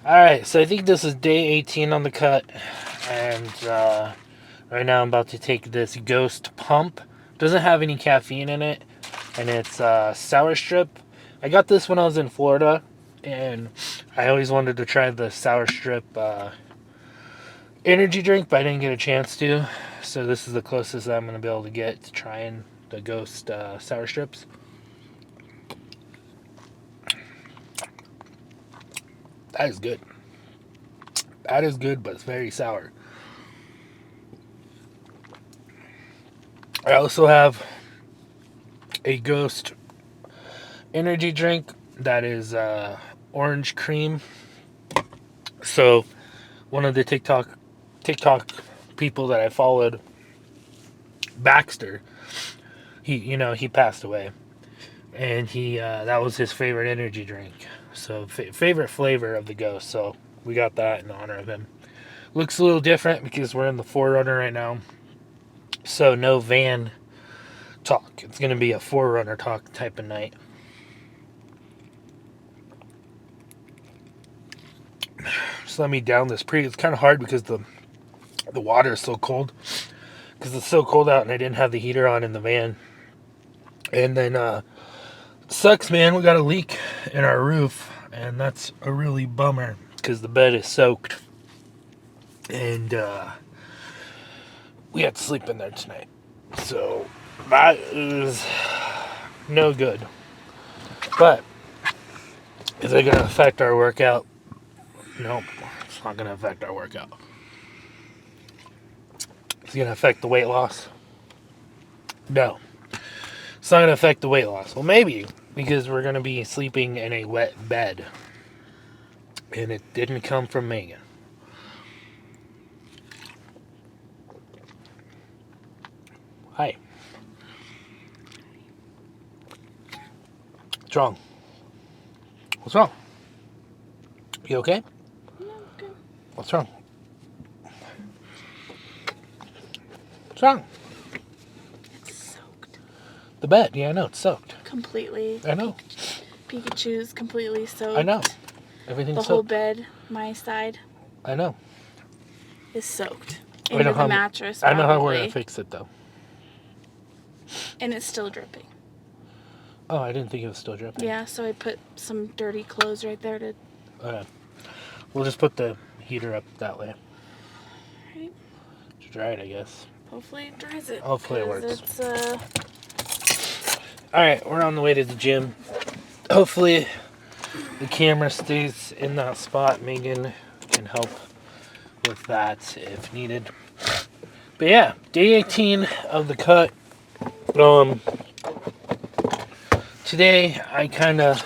Alright, so I think this is day 18 on the cut. And right now I'm about to take this Ghost Pump. Doesn't have any caffeine in it. And it's Sour Strip. I got this when I was in Florida. And I always wanted to try the Sour Strip energy drink, but I didn't get a chance to. So this is the closest I'm going to be able to get to trying the Ghost Sour Strips. That is good. That is good, but it's very sour. I also have a Ghost energy drink that is orange cream. So one of the TikTok people that I followed, Baxter, he passed away, and he that was his favorite energy drink. So favorite flavor of the Ghost. So we got that in honor of him. Looks a little different because we're in the 4Runner right now. So no van talk. It's gonna be a 4Runner talk type of night. Just let me down this pre. It's kind of hard because the water is so cold. Because it's so cold out and I didn't have the heater on in the van. And then sucks, man. We got a leak in our roof, and that's a really bummer because the bed is soaked, and we had to sleep in there tonight. So that is no good. But is it going to affect our workout? Nope, it's not going to affect our workout. It's going to affect the weight loss? No. It's not going to affect the weight loss. Well, maybe, because we're going to be sleeping in a wet bed. And it didn't come from Megan. Hi. What's wrong? What's wrong? You okay? No, good. What's wrong? What's wrong? It's soaked. The bed. Yeah, I know. It's soaked. Completely. I know. Pikachu's completely soaked. I know. Everything's The soaked. whole bed, my side, I know. is soaked. I Into know the mattress, I know how we're probably. going to fix it, though. And it's still dripping. Oh, I didn't think it was still dripping. Yeah, so I put some dirty clothes right there to... Okay. We'll just put the heater up that way. Right. To dry it, I guess. Hopefully it dries it. Hopefully it 'cause works. It's, Alright, we're on the way to the gym. Hopefully the camera stays in that spot. Megan can help with that if needed. But yeah, day 18 of the cut. Today I kind of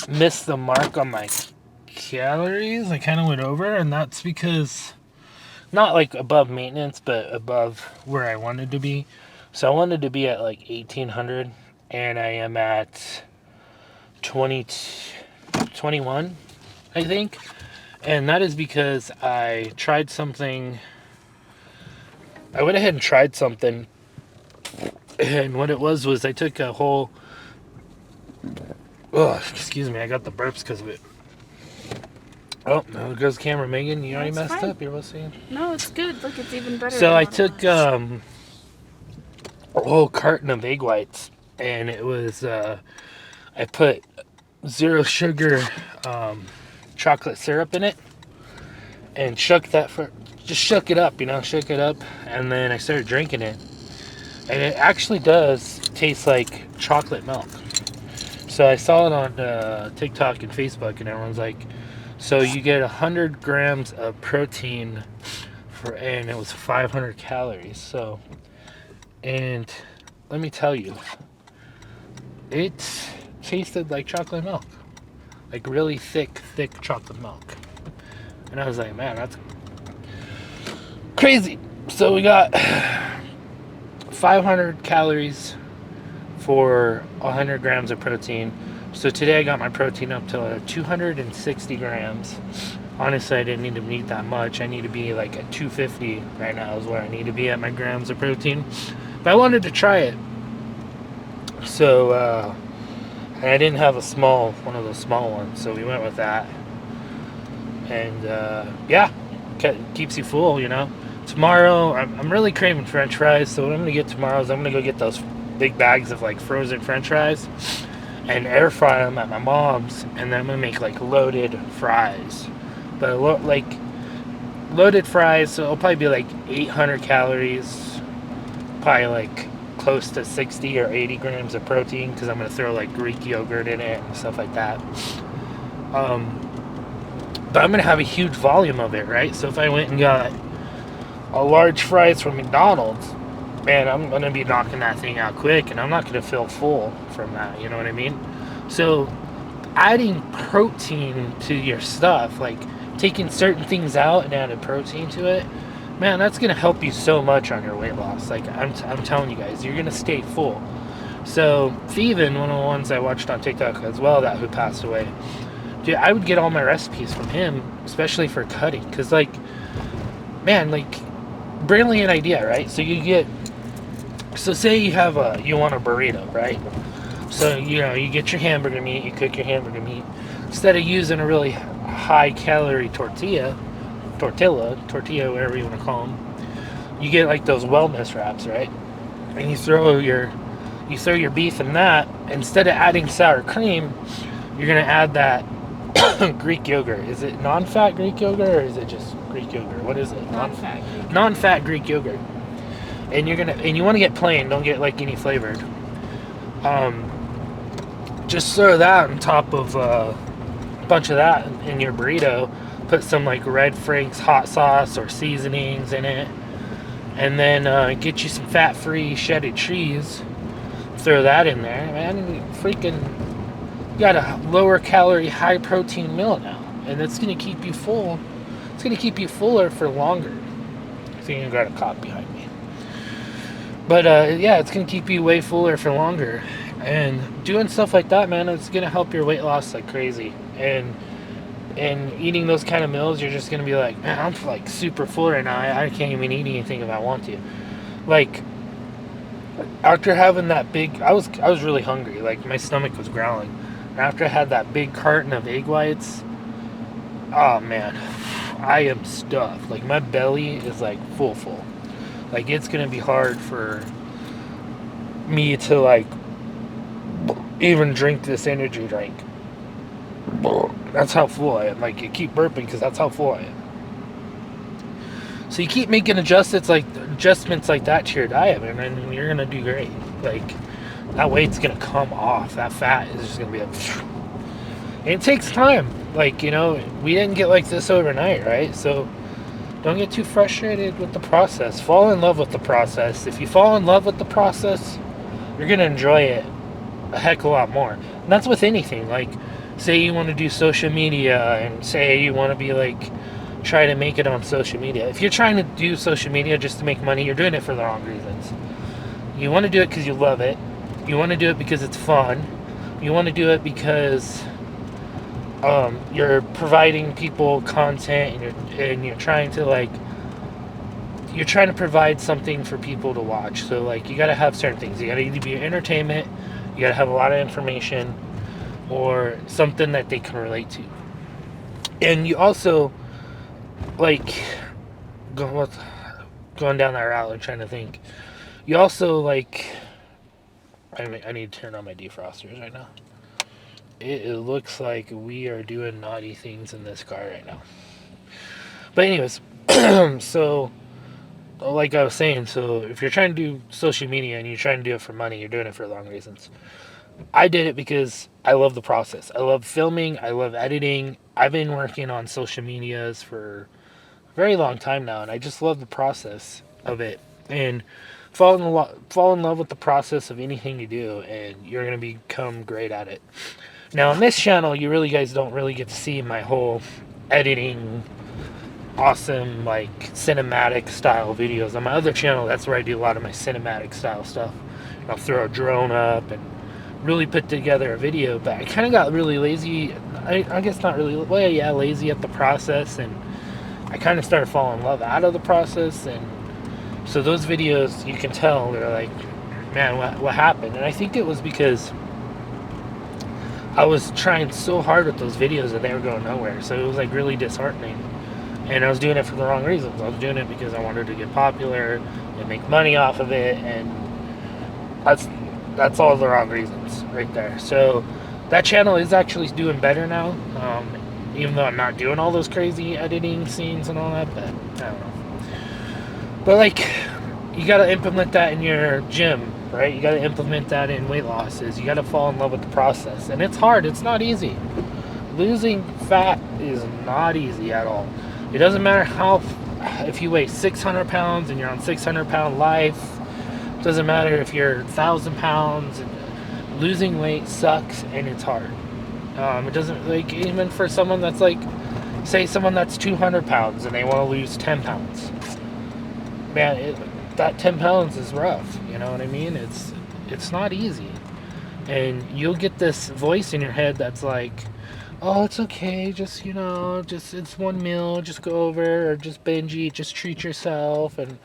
missed the mark on my calories. I kind of went over, and that's because not like above maintenance, but above where I wanted to be. So I wanted to be at like 1800, and I am at 21, I think. And that is because I tried something. I went ahead and tried something, and what it was I took a whole. Oh, excuse me, I got the burps because of it. Oh, there goes camera, Megan. You already That's messed fine. up. You're listening. No, it's good. Look, it's even better. So than I what it took was. a whole carton of egg whites, and it was I put zero sugar chocolate syrup in it, and shook it up, shook it up, and then I started drinking it, and it actually does taste like chocolate milk. So I saw it on TikTok and Facebook, and everyone's like, so you get 100 grams of protein and it was 500 calories. So, and let me tell you, it tasted like chocolate milk, like really thick chocolate milk. And I was like, man, that's crazy. So we got 500 calories for 100 grams of protein. So today I got my protein up to 260 grams. Honestly, I didn't need to eat that much. I need to be like at 250 right now is where I need to be at my grams of protein. But I wanted to try it. So, and I didn't have one of those small ones, so we went with that. And yeah, keeps you full, you know. Tomorrow, I'm really craving French fries, so what I'm gonna get tomorrow is I'm gonna go get those big bags of like frozen French fries and air fry them at my mom's, and then I'm gonna make like loaded fries. But like loaded fries, so it'll probably be like 800 calories, probably like close to 60 or 80 grams of protein because I'm gonna throw like Greek yogurt in it and stuff like that. But I'm gonna have a huge volume of it, right? So if I went and got a large fries from McDonald's, man, I'm gonna be knocking that thing out quick, and I'm not gonna feel full from that. You know what I mean? So adding protein to your stuff, like taking certain things out and adding protein to it, man, that's gonna help you so much on your weight loss. Like I'm telling you guys, you're gonna stay full. So Thiven, one of the ones I watched on TikTok as well, that who passed away, dude, I would get all my recipes from him, especially for cutting, because like, man, like, brilliant idea, right? So you get, so say you want a burrito, right? So you know you get your hamburger meat, you cook your hamburger meat, instead of using a really high calorie tortilla, whatever you want to call them, you get like those wellness wraps, right? And you throw your beef in that. Instead of adding sour cream, you're gonna add that Greek yogurt. Is it non-fat Greek yogurt or is it just Greek yogurt? What is it? Non-fat. Non-fat Greek yogurt. And you want to get plain. Don't get like any flavored. Just throw that on top of a bunch of that in your burrito. Put some like Red Frank's hot sauce or seasonings in it, and then get you some fat-free shredded cheese. Throw that in there, man. You got a lower calorie, high protein meal now, and it's gonna keep you full. It's gonna keep you fuller for longer. I think I got a cop behind me, but yeah, it's gonna keep you way fuller for longer. And doing stuff like that, man, it's gonna help your weight loss like crazy. And eating those kind of meals, you're just gonna be like, man, I'm like super full right now. I can't even eat anything if I want to. Like after having that big, I was really hungry. Like my stomach was growling. After I had that big carton of egg whites, oh man, I am stuffed. Like my belly is like full. Like it's gonna be hard for me to like even drink this energy drink. That's how full I am. Like you keep burping because that's how full I am. So you keep making adjustments like that to your diet, man, and you're gonna do great. Like that weight's gonna come off. That fat is just gonna be like. And it takes time. Like, you know, we didn't get like this overnight, right? So don't get too frustrated with the process. Fall in love with the process. If you fall in love with the process, you're gonna enjoy it a heck of a lot more. And that's with anything. Like, say you want to do social media, and say you want to be like try to make it on social media. If you're trying to do social media just to make money, you're doing it for the wrong reasons. You want to do it because you love it. You want to do it because it's fun. You want to do it because you're providing people content, and you're trying to provide something for people to watch. So like you got to have certain things. You got to either be entertainment, you got to have a lot of information, or something that they can relate to. And you also like going down that route and trying to think. You also like. I need to turn on my defrosters right now. It looks like we are doing naughty things in this car right now. But anyways, so like I was saying, so if you're trying to do social media and you're trying to do it for money, you're doing it for the wrong reasons. I did it because I love the process. I love filming. I love editing. I've been working on social medias for a very long time now, and I just love the process of it. And fall in love with the process of anything you do, and you're going to become great at it. Now, on this channel, you really guys don't really get to see my whole editing, awesome, like, cinematic style videos. On my other channel, that's where I do a lot of my cinematic style stuff. I'll throw a drone up and really put together a video, but I kind of got really lazy. I guess not really, well, yeah, lazy at the process, and I kind of started falling in love out of the process. And so those videos, you can tell, they're like, man, what happened? And I think it was because I was trying so hard with those videos and they were going nowhere. So it was like really disheartening. And I was doing it for the wrong reasons. I was doing it because I wanted to get popular and make money off of it, and that's all the wrong reasons right there. So that channel is actually doing better now, even though I'm not doing all those crazy editing scenes and all that. But I don't know. But like, you got to implement that in your gym, right? You got to implement that in weight losses. You got to fall in love with the process, and it's hard. It's not easy. Losing fat is not easy at all. It doesn't matter if you weigh 600 pounds and you're on 600-pound life. It doesn't matter if you're 1,000 pounds. Losing weight sucks and it's hard. It doesn't, like, even for someone that's like, say someone that's 200 pounds and they want to lose 10 pounds. Man, that 10 pounds is rough. You know what I mean? It's not easy. And you'll get this voice in your head that's like, oh, it's okay, just, it's one meal, just go over, or just binge eat, just treat yourself, and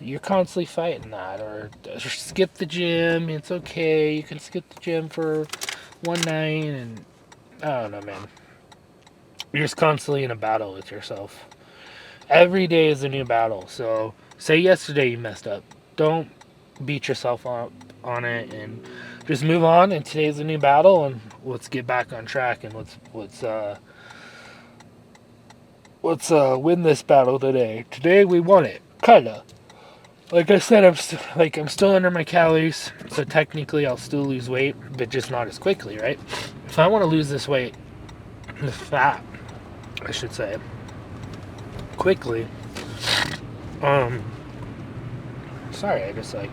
you're constantly fighting that. Or skip the gym, it's okay, you can skip the gym for one night, and I don't know, man. You're just constantly in a battle with yourself. Every day is a new battle. So say yesterday you messed up, don't beat yourself up on it, and just move on. And today's a new battle, and let's get back on track, and let's win this battle today. Today we won it, kinda. Like I said, I'm still under my calories, so technically I'll still lose weight, but just not as quickly, right? If I want to lose this weight, this fat, I should say, quickly. Sorry, I just like.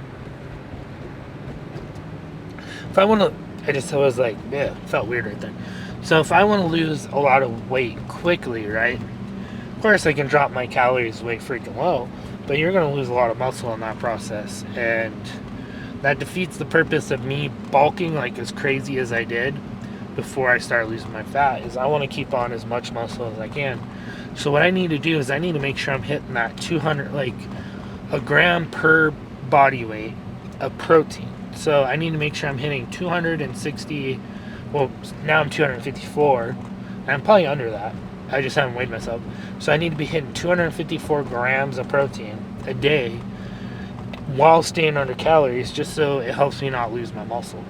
If I want to, I was like, yeah, felt weird right there. So if I want to lose a lot of weight quickly, right? Of course, I can drop my calories way freaking low, but you're going to lose a lot of muscle in that process, and that defeats the purpose of me bulking like as crazy as I did before I start losing my fat. Is I want to keep on as much muscle as I can. So what I need to do is I need to make sure I'm hitting that 200, like a gram per body weight of protein. So I need to make sure I'm hitting 260. Well, now I'm 254, and I'm probably under that. I just haven't weighed myself. So I need to be hitting 254 grams of protein a day while staying under calories, just so it helps me not lose my muscle.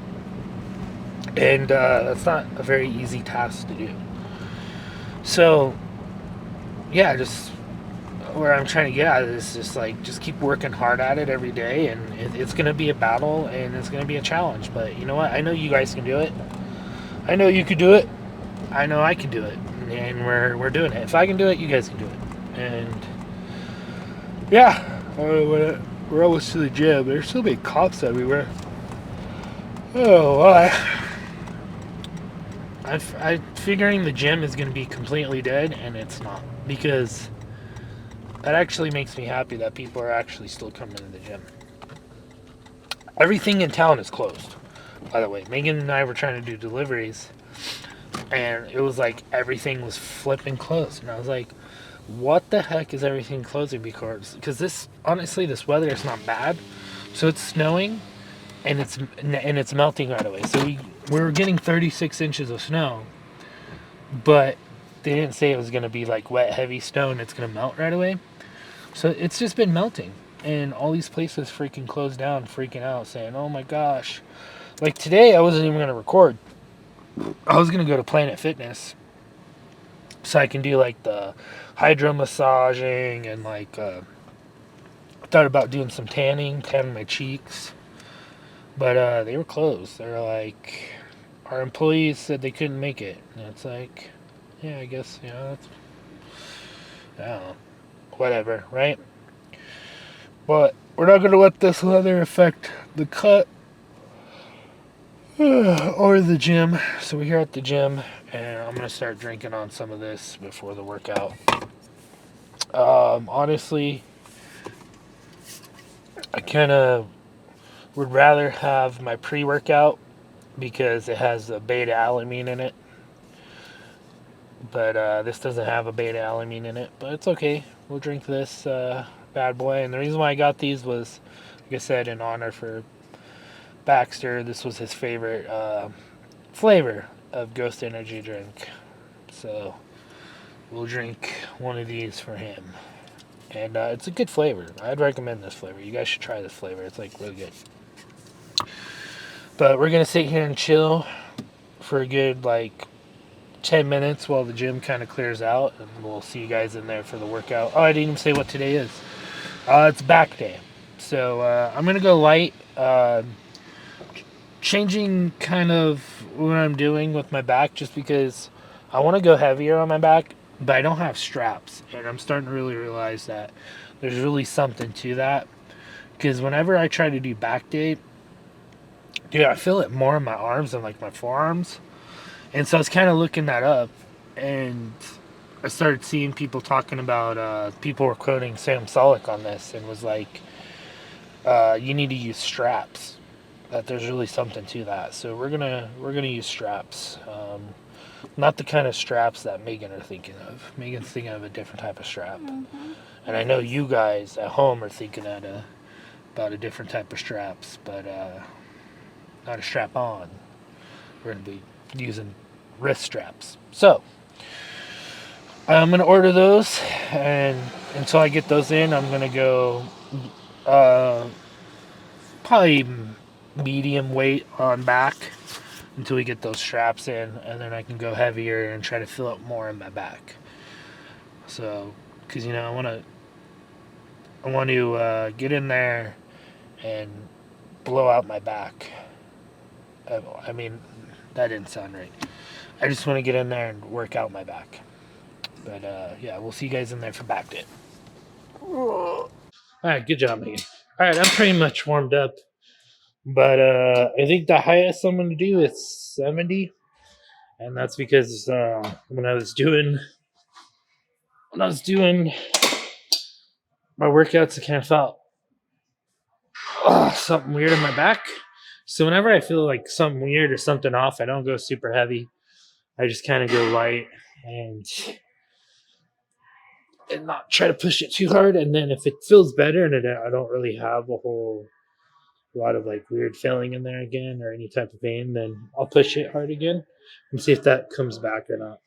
And that's not a very easy task to do. So, yeah, just where I'm trying to get at is just keep working hard at it every day, and it's going to be a battle, and it's going to be a challenge. But you know what? I know you guys can do it. I know you can do it. I know I can do it, and we're doing it. If I can do it, you guys can do it. And yeah, we're almost to the gym. There's so many cops everywhere. Oh, well, I'm figuring the gym is going to be completely dead, and it's not, because that actually makes me happy that people are actually still coming to the gym. Everything in town is closed, by the way. Megan and I were trying to do deliveries, and it was like everything was flipping closed. And I was like, what the heck is everything closing? Because this weather is not bad. So it's snowing, and it's melting right away. So we were getting 36 inches of snow, but they didn't say it was going to be like wet, heavy snow and it's going to melt right away. So it's just been melting, and all these places freaking closed down, freaking out, saying, oh my gosh. Like today, I wasn't even going to record. I was going to go to Planet Fitness so I can do like the hydro massaging, and like I thought about doing some tanning my cheeks, but they were closed. They're like, our employees said they couldn't make it, and it's like, yeah, I guess, that's, I don't know, whatever, right? But we're not going to let this weather affect the cut or the gym. So we're here at the gym, and I'm going to start drinking on some of this before the workout. Honestly, I kind of would rather have my pre-workout because it has a beta alanine in it. But this doesn't have a beta alanine in it. But it's okay. We'll drink this bad boy. And the reason why I got these was, like I said, in honor for Baxter. This was his favorite flavor. of Ghost Energy drink. So we'll drink one of these for him. And it's a good flavor. I'd recommend this flavor. You guys should try this flavor. It's like really good. But we're gonna sit here and chill for a good like 10 minutes while the gym kind of clears out, and we'll see you guys in there for the workout. Oh, I didn't even say what today is. It's back day. So I'm gonna go light. Changing kind of what I'm doing with my back just because I want to go heavier on my back, but I don't have straps, and I'm starting to really realize that there's really something to that. Because whenever I try to do back day, dude, I feel it more in my arms than like my forearms. And so I was kind of looking that up, and I started seeing people talking about, people were quoting Sam Solik on this, and was like, you need to use straps. That there's really something to that. So we're gonna use straps. Not the kind of straps that Megan are thinking of. Megan's thinking of a different type of strap, and I know you guys at home are thinking about a different type of straps, but not a strap on. We're gonna be using wrist straps. So I'm gonna order those, and until I get those in, I'm gonna go uh, probably medium weight on back until we get those straps in, and then I can go heavier and try to fill up more in my back. So, because I want to get in there and blow out my back. I mean, that didn't sound right. I just want to get in there and work out my back. But yeah, we'll see you guys in there for back day. All right, good job, Megan. All right, I'm pretty much warmed up, but I think the highest I'm going to do is 70, and that's because when I was doing my workouts, I kind of felt something weird in my back. So whenever I feel like something weird or something off, I don't go super heavy. I just kind of go light and not try to push it too hard. And then if it feels better and I don't really have a whole lot of like weird feeling in there again or any type of pain, then I'll push it hard again and see if that comes back or not.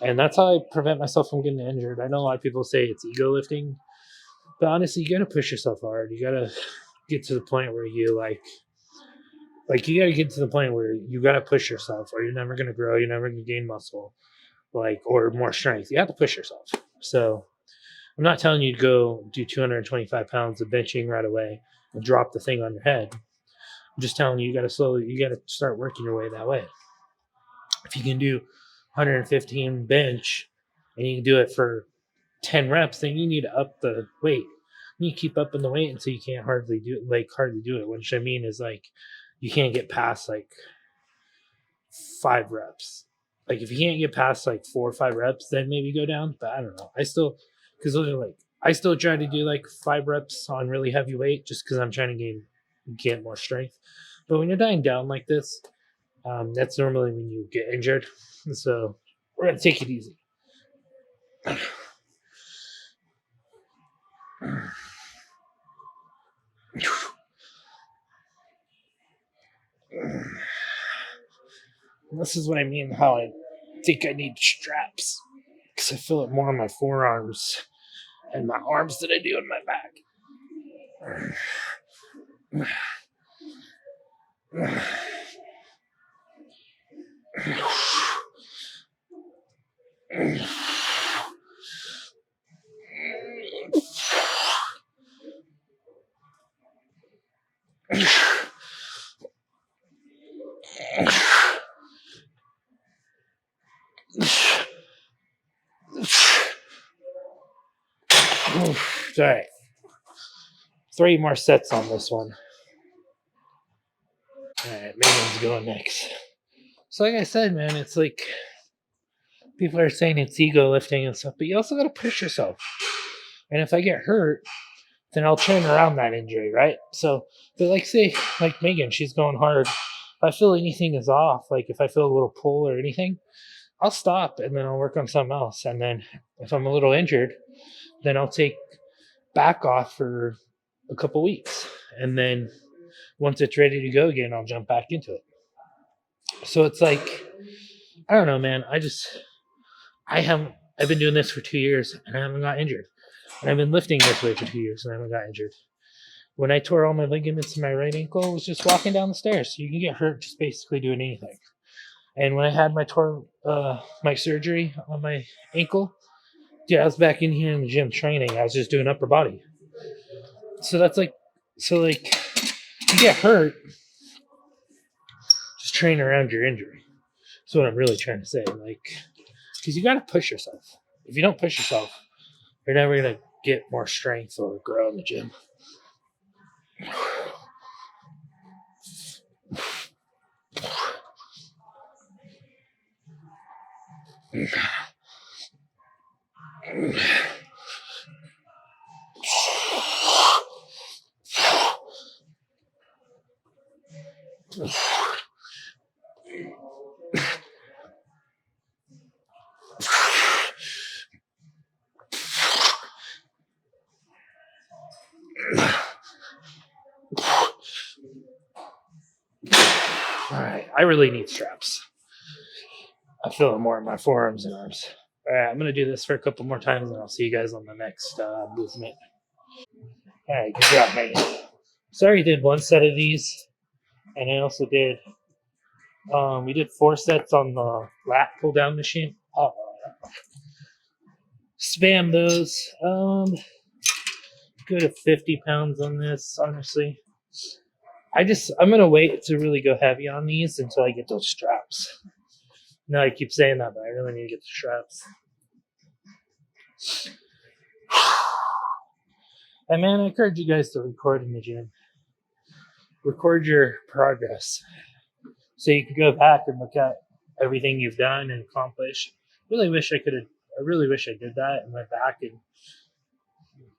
And that's how I prevent myself from getting injured. I know a lot of people say it's ego lifting, but honestly, you gotta push yourself hard. You gotta get to the point where you you gotta get to the point where you gotta push yourself, or you're never gonna grow. You're never gonna gain muscle, or more strength. You have to push yourself. So I'm not telling you to go do 225 pounds of benching right away and drop the thing on your head. I'm just telling you, you gotta start working your way that way. If you can do 115 bench and you can do it for 10 reps, then you need to up the weight. You keep upping the weight until you can't hardly do it. Which I mean is like you can't get past like 5 reps. Like if you can't get past like 4 or 5 reps, then maybe go down. But I don't know. Because those are like I still try to do like 5 reps on really heavy weight just because I'm trying to get more strength. But when you're dying down like this, that's normally when you get injured. So we're gonna take it easy. This is what I mean. How I think I need straps because I feel it more on my forearms and my arms than I do in my back. 3 more sets on this one. All right, Megan's going next. So, like I said, man, it's like people are saying it's ego lifting and stuff, but you also got to push yourself. And if I get hurt, then I'll turn around that injury, right? So, but like say, like Megan, she's going hard. If I feel anything is off, like if I feel a little pull or anything, I'll stop and then I'll work on something else. And then if I'm a little injured, then I'll take back off for a couple weeks. And then once it's ready to go again, I'll jump back into it. So it's like, I don't know, man. I've been doing this for 2 years and I haven't got injured. And I've been lifting this way for 2 years and I haven't got injured. When I tore all my ligaments in my right ankle, I was just walking down the stairs. So you can get hurt just basically doing anything. And when I had my surgery on my ankle, dude, I was back in here in the gym training. I was just doing upper body. So that's like, so like, you get hurt, just train around your injury. That's what I'm really trying to say. Like, because you got to push yourself. If you don't push yourself, you're never gonna get more strength or grow in the gym. All right, I really need straps. I feel it more in my forearms and arms. All right, I'm gonna do this for a couple more times, and I'll see you guys on the next movement. All right, good job, Megan. Sorry, did one set of these, and I also did. We did 4 sets on the lat pull down machine. Spam those. Go to 50 pounds on this. Honestly, I'm gonna wait to really go heavy on these until I get those straps. No, I keep saying that, but I really need to get the straps. And man, I encourage you guys to record in the gym. Record your progress, so you can go back and look at everything you've done and accomplished. I really wish I did that and went back, and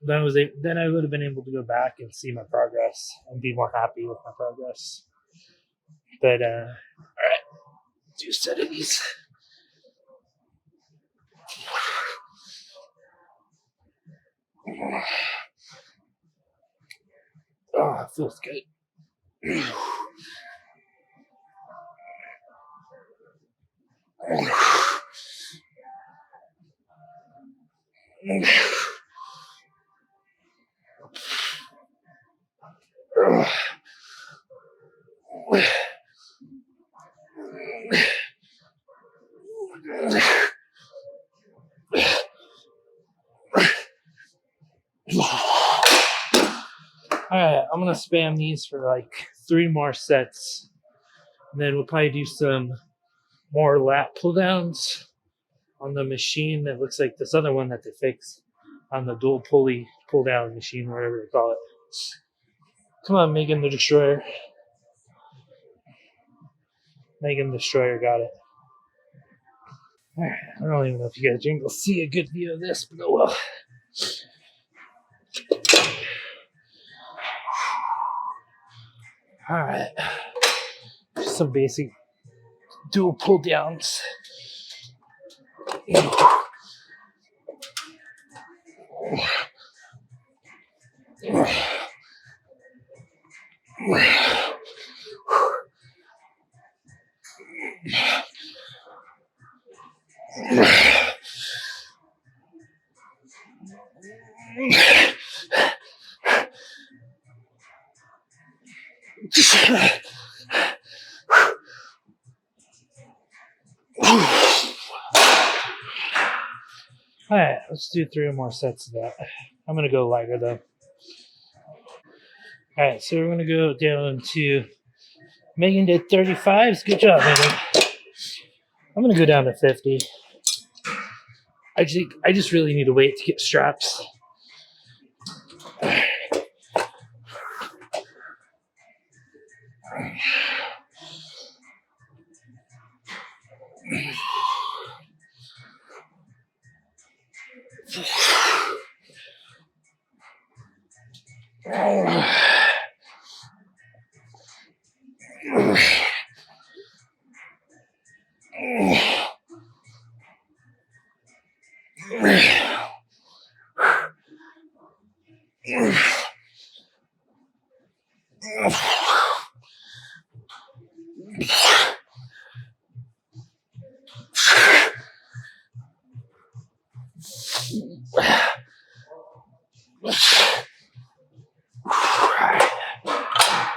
then I would have been able to go back and see my progress and be more happy with my progress. But all right, 2 sets of these. Oh, it feels good. Alright, I'm gonna spam these for like 3 more sets. And then we'll probably do some more lat pull downs on the machine that looks like this other one that they fixed on the dual pulley pull down machine, whatever they call it. Come on, Megan the Destroyer. Megan the Destroyer got it. Alright, I don't even know if you guys are able to see a good view of this, but oh well. Alright. Some basic dual pull downs. Alright, let's do 3 more sets of that. I'm gonna go lighter though. Alright, so we're gonna go down to Megan did 35s. Good job, Megan. I'm gonna go down to 50. I just really need to wait to get straps.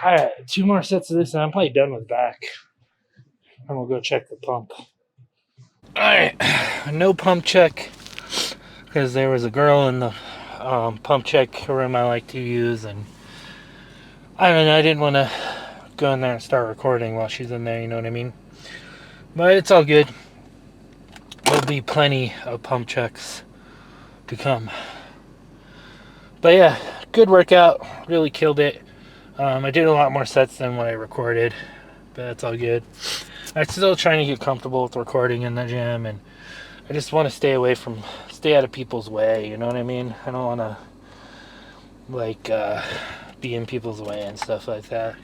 Alright, 2 more sets of this and I'm probably done with back. And we'll go check the pump. Alright, no pump check. Because there was a girl in the pump check room I like to use, and I don't know, I didn't want to go in there and start recording while she's in there, you know what I mean? But it's all good. There'll be plenty of pump checks to come. But yeah, good workout. Really killed it. I did a lot more sets than what I recorded, but that's all good. I'm still trying to get comfortable with recording in the gym, and I just want to stay out of people's way, you know what I mean? I don't want to, like, be in people's way and stuff like that.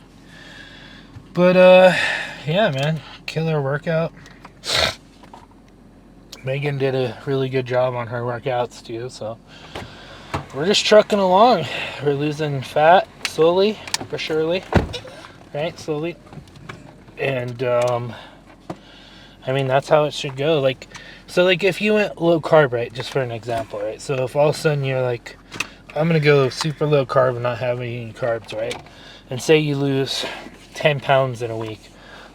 But, yeah, man, killer workout. Megan did a really good job on her workouts, too, so we're just trucking along. We're losing fat slowly, but surely, right? Slowly. And, I mean, that's how it should go. Like, so, like, if you went low carb, right, just for an example, right? So if all of a sudden you're like, I'm going to go super low carb and not have any carbs, right? And say you lose 10 pounds in a week.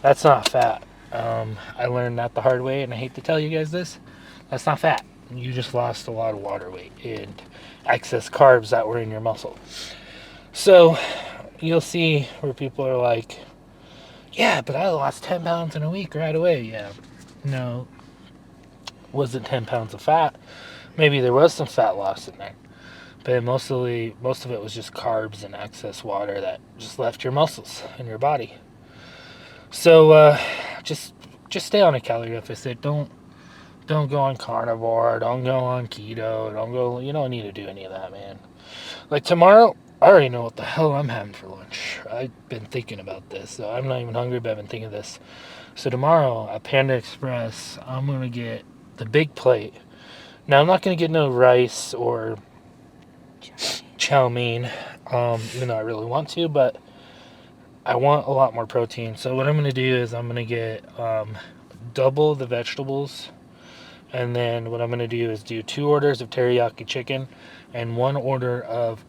That's not fat. I learned that the hard way, and I hate to tell you guys this. That's not fat. You just lost a lot of water weight and excess carbs that were in your muscle. So you'll see where people are like, yeah, but I lost 10 pounds in a week right away. Yeah, no, wasn't 10 pounds of fat. Maybe there was some fat loss in there, but most of it was just carbs and excess water that just left your muscles in your body. So just stay on a calorie deficit. Don't go on carnivore. Don't go on keto. Don't go. You don't need to do any of that, man. Like tomorrow, I already know what the hell I'm having for lunch. I've been thinking about this. So I'm not even hungry, but I've been thinking of this. So tomorrow at Panda Express, I'm gonna get the big plate. Now I'm not gonna get no rice or chow mein, even though I really want to, but I want a lot more protein. So what I'm gonna do is I'm gonna get double the vegetables, and then what I'm gonna do is do 2 orders of teriyaki chicken and 1 order of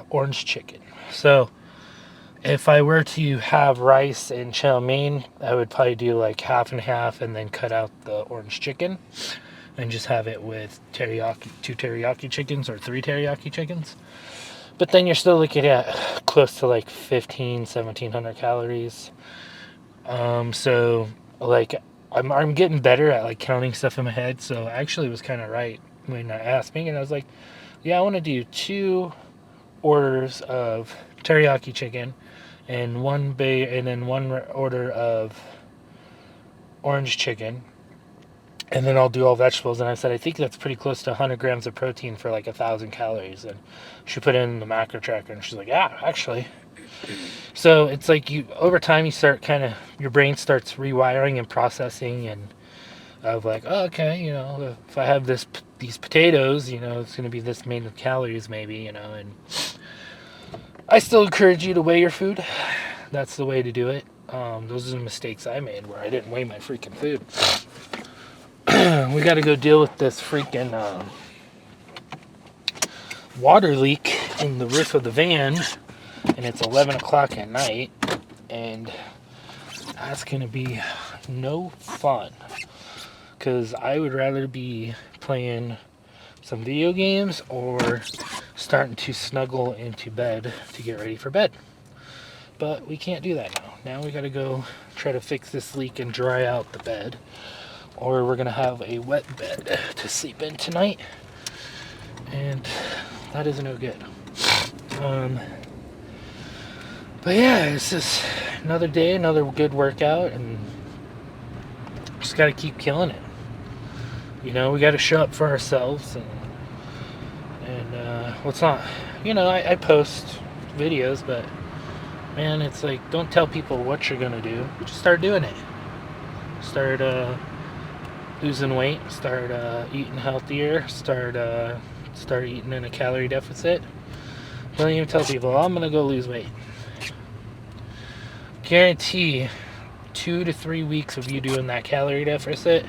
orange chicken. So if I were to have rice and chow mein, I would probably do like half and half and then cut out the orange chicken and just have it with teriyaki, 2 teriyaki chickens or 3 teriyaki chickens. But then you're still looking at close to like 1700 calories. So like I'm getting better at like counting stuff in my head. So I actually was kind of right when I asked me, and I was like, yeah, I want to do 2 orders of teriyaki chicken and 1 order of orange chicken, and then I'll do all vegetables. And I said I think that's pretty close to 100 grams of protein for like 1,000 calories. And she put it in the macro tracker, and she's like, yeah, actually. So it's like you over time you start your brain starts rewiring and processing, and of like, oh, okay, you know, if I have these potatoes, you know, it's going to be this many calories maybe, you know. And I still encourage you to weigh your food. That's the way to do it. Those are the mistakes I made where I didn't weigh my freaking food. We got to go deal with this freaking water leak in the roof of the van, and it's 11 o'clock at night, and that's going to be no fun, because I would rather be playing some video games or starting to snuggle into bed to get ready for bed. But we can't do that now. Now we got to go try to fix this leak and dry out the bed, or we're going to have a wet bed to sleep in tonight, and that is no good. But yeah, it's just another day, another good workout, and just got to keep killing it. You know, we got to show up for ourselves, and what's not, you know, I post videos, but man, it's like, don't tell people what you're gonna do, just start doing it. Start losing weight, start eating healthier, start eating in a calorie deficit. Don't even tell people, oh, I'm gonna go lose weight. Guarantee 2 to 3 weeks of you doing that calorie deficit,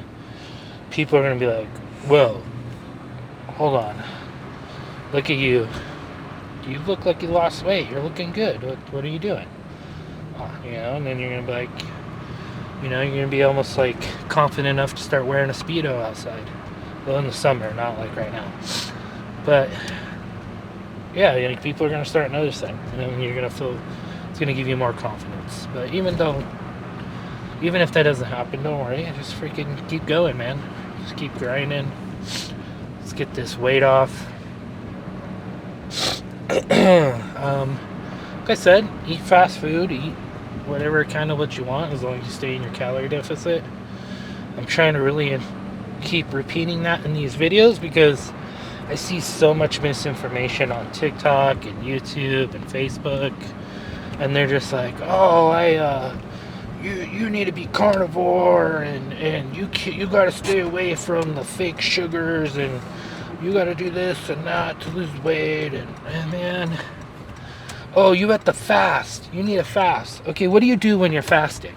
people are gonna be like, whoa, hold on. Look at you. You look like you lost weight. You're looking good. What are you doing? You know, and then you're going to be like, you know, you're going to be almost like confident enough to start wearing a Speedo outside. Well, in the summer, not like right now. But, yeah, like people are going to start noticing. And then you're going to feel, it's going to give you more confidence. But even if that doesn't happen, don't worry. Just freaking keep going, man. Just keep grinding. Let's get this weight off. Like I said, eat fast food, eat whatever kind of what you want, as long as you stay in your calorie deficit. I'm trying to really keep repeating that in these videos because I see so much misinformation on TikTok and YouTube and Facebook, and they're just like, oh, you need to be carnivore, and you got to stay away from the fake sugars, and you got to do this and that to lose weight, and man, oh, you have to fast. You need to fast. Okay, what do you do when you're fasting?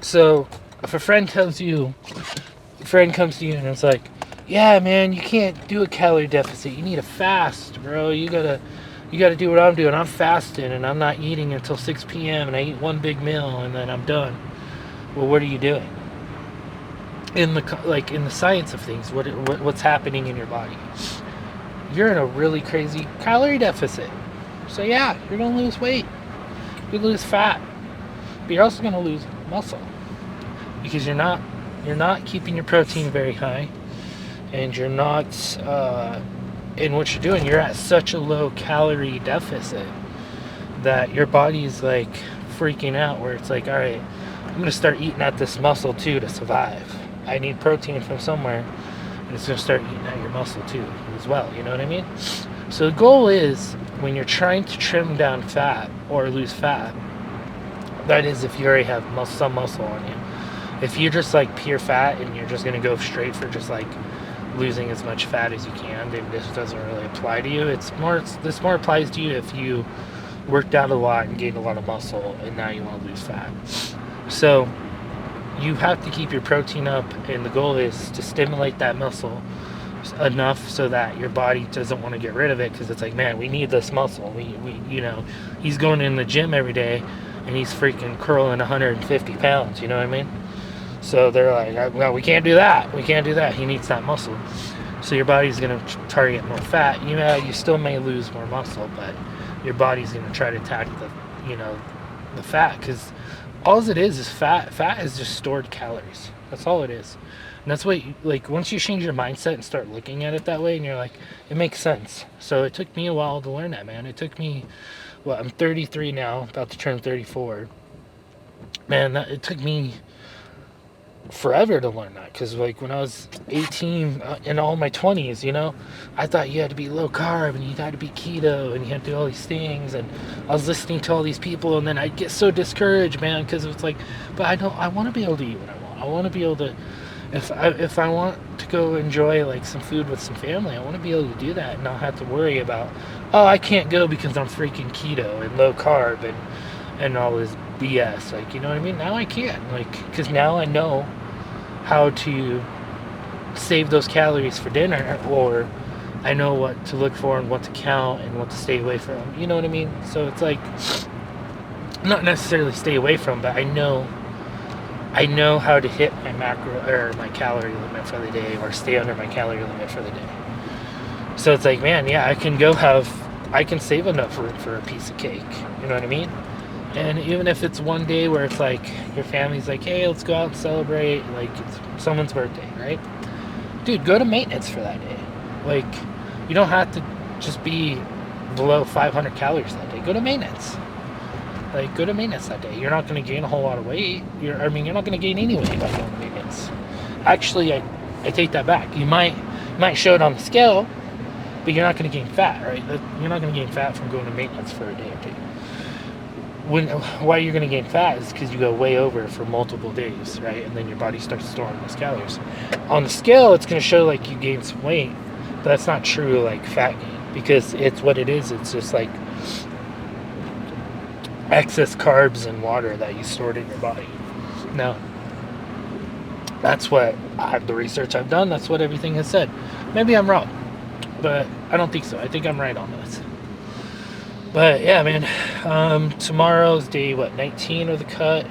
So, if a friend comes to you and it's like, yeah, man, you can't do a calorie deficit. You need to fast, bro. You gotta do what I'm doing. I'm fasting, and I'm not eating until 6 p.m., and I eat one big meal, and then I'm done. Well, what are you doing? In the science of things, what's happening in your body? You're in a really crazy calorie deficit. So yeah, you're gonna lose weight. You lose fat, but you're also gonna lose muscle because you're not keeping your protein very high, and you're not in what you're doing. You're at such a low calorie deficit that your body's like freaking out. Where it's like, all right, I'm gonna start eating at this muscle too to survive. I need protein from somewhere, and it's gonna start eating at your muscle too as well. You know what I mean? So the goal is, when you're trying to trim down fat or lose fat, that is if you already have some muscle on you. If you're just like pure fat and you're just gonna go straight for just like losing as much fat as you can, then this doesn't really apply to you. This more applies to you if you worked out a lot and gained a lot of muscle and now you want to lose fat. So you have to keep your protein up, and the goal is to stimulate that muscle enough so that your body doesn't want to get rid of it, because it's like, man, we need this muscle. We you know, he's going in the gym every day and he's freaking curling 150 pounds, you know what I mean? So they're like, well, we can't do that. He needs that muscle. So your body's going to target more fat. You still may lose more muscle, but your body's going to try to attack the fat, because all it is fat. Fat is just stored calories. That's all it is. And that's what, once you change your mindset and start looking at it that way, and you're like, it makes sense. So it took me a while to learn that, man. It took me, I'm 33 now, about to turn 34. Man, it took me forever to learn that, because when I was 18, in all my 20s, I thought you had to be low carb, and you had to be keto, and you had to do all these things, and I was listening to all these people, and then I'd get so discouraged, man, because it's like, but I want to be able to eat what I want. I want to be able to, if I want to go enjoy some food with some family, I want to be able to do that and not have to worry about, oh, I can't go because I'm freaking keto and low carb and all this BS. You know what I mean? Now I can, because now I know how to save those calories for dinner, or I know what to look for and what to count and what to stay away from. You know what I mean? So it's not necessarily stay away from, but I know how to hit my macro or my calorie limit for the day, or stay under my calorie limit for the day. So it's man, yeah, I can save enough room for a piece of cake. You know what I mean? And even if it's one day where it's your family's hey, let's go out and celebrate, it's someone's birthday, right? Dude, go to maintenance for that day. You don't have to just be below 500 calories that day. Go to maintenance. Go to maintenance that day. You're not going to gain a whole lot of weight. You're not going to gain any weight by going to maintenance. Actually, I take that back. You might show it on the scale, but you're not going to gain fat, right? You're not going to gain fat from going to maintenance for a day or two. Why you're going to gain fat is because you go way over for multiple days, right? And then your body starts storing those calories. On the scale, it's going to show you gain some weight, but that's not true fat gain, because it's what it is. It's just excess carbs and water that you stored in your body. Now, That's what the research I've done. That's what everything has said. Maybe I'm wrong, but I don't think so. I think I'm right on this. But yeah, man. Tomorrow's day 19 of the cut.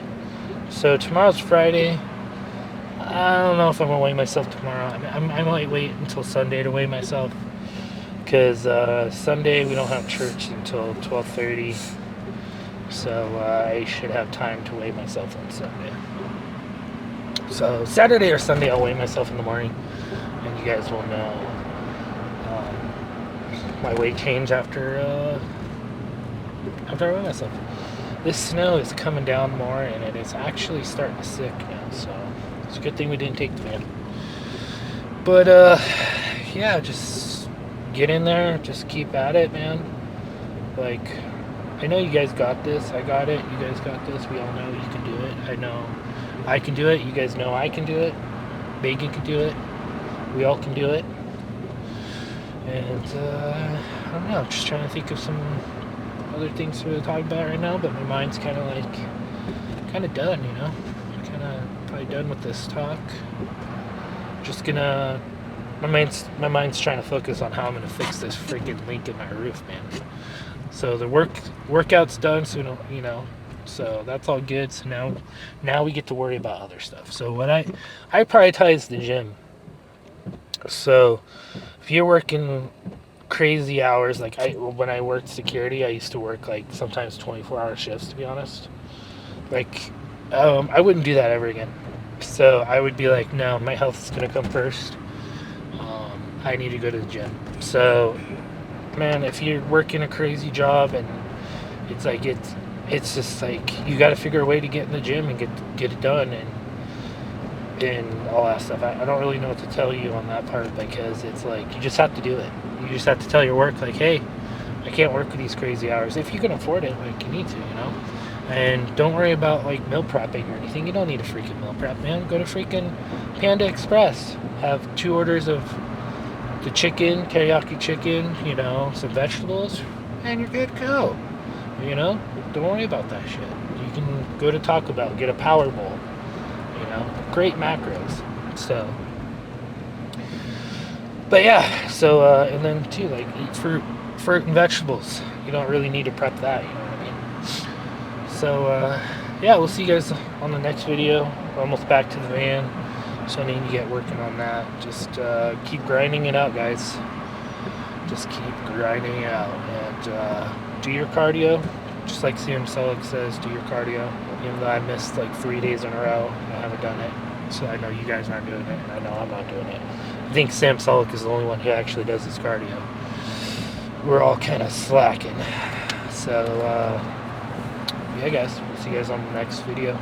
So tomorrow's Friday. I don't know if I'm gonna weigh myself tomorrow. I might wait until Sunday to weigh myself, because Sunday we don't have church until 12:30. So I should have time to weigh myself on Sunday. So Saturday or Sunday I'll weigh myself in the morning, and you guys will know my weight change after I weigh myself. This snow is coming down more, and it is actually starting to stick now. So it's a good thing we didn't take the van. But yeah, just get in there, just keep at it, man. Like, I know you guys got this. I got it. You guys got this. We all know you can do it. I know I can do it. You guys know I can do it. Megan can do it. We all can do it. And I don't know. I'm just trying to think of some other things to talk about right now, but my mind's kind of done, you know. Kind of probably done with this talk. Just gonna. My mind's trying to focus on how I'm gonna fix this freaking leak in my roof, man. So the workout's done, so you know, so that's all good. So now we get to worry about other stuff. So when I prioritize the gym. So if you're working crazy hours, like when I worked security, I used to work like sometimes 24-hour shifts, to be honest. Like I wouldn't do that ever again. So I would be like, no, my health is gonna come first. I need to go to the gym. So man, if you're working a crazy job and it's like it's just like you got to figure a way to get in the gym and get it done and all that stuff. I don't really know what to tell you on that part, because it's like you just have to do it. You just have to tell your work like, hey, I can't work these crazy hours. If you can afford it, like, you need to, you know. And don't worry about like meal prepping or anything. You don't need a freaking meal prep, man. Go to freaking Panda Express. Have 2 orders of the chicken, teriyaki chicken, you know, some vegetables, and you're good to go. You know, don't worry about that shit. You can go to Taco Bell, get a Power Bowl, you know, great macros. So, but yeah, so, and then too, like, eat fruit and vegetables. You don't really need to prep that, you know what I mean? So, yeah, we'll see you guys on the next video. We're almost back to the van. So I need to get working on that. Just keep grinding it out, guys. Just keep grinding it out. And do your cardio. Just like Sam Sulek says, do your cardio. Even though I missed like 3 days in a row, I haven't done it. So I know you guys aren't doing it, and I know I'm not doing it. I think Sam Sulek is the only one who actually does his cardio. We're all kind of slacking. So, yeah, guys. We'll see you guys on the next video.